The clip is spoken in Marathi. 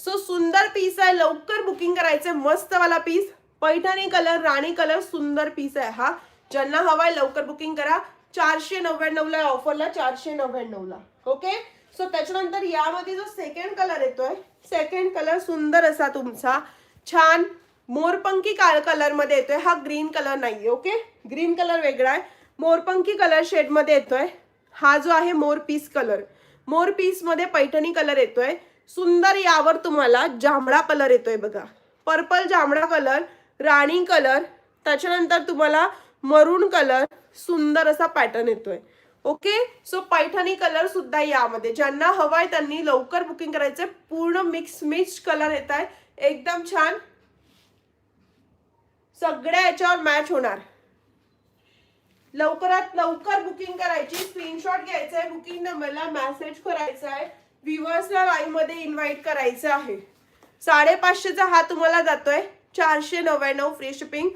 सो सुंदर पीस आहे, लवकर बुकिंग करायचंय, मस्त वाला पीस, पैठणी कलर, राणी कलर, सुंदर पीस आहे हा. ज्यांना हवाय लवकर बुकिंग करा. 499 ला ऑफरला, 499 ला. ओके. सो त्याच्यानंतर यामध्ये जो सेकंड कलर येतोय, सेकंड कलर सुंदर असा तुमचा छान मोरपंखी कलर मध्ये येतोय. हा ग्रीन कलर नाहीये. ओके, ग्रीन कलर वेगळा आहे, मोरपंखी कलर शेड मध्ये येतोय. हा जो आहे मोर पीस कलर, मोर पीस मध्ये पैठणी कलर येतोय सुंदर. यावर तुम्हाला जांभळा कलर येतोय बघा, पर्पल जांभळा कलर, राणी कलर, त्याच्यानंतर तुम्हाला मरून कलर, सुंदर असा पॅटर्न येतोय. ओके. सो पैठणी कलर सुद्धा यामध्ये, ज्यांना हवाय त्यांनी लवकर बुकिंग करायचंय. पूर्ण मिक्स कलर येत आहे, एकदम छान, सगळ्या याच्यावर मॅच होणार. लवकरात लवकर बुकिंग करायची, स्क्रीनशॉट घ्यायचा आहे, बुकिंग नंबरला मेसेज करायचा आहे, व्ह्युअर्सला लाईव्ह मध्ये इन्व्हाइट करायचं आहे. 550चा हा तुम्हाला जातोय 499 फ्री शिपिंग.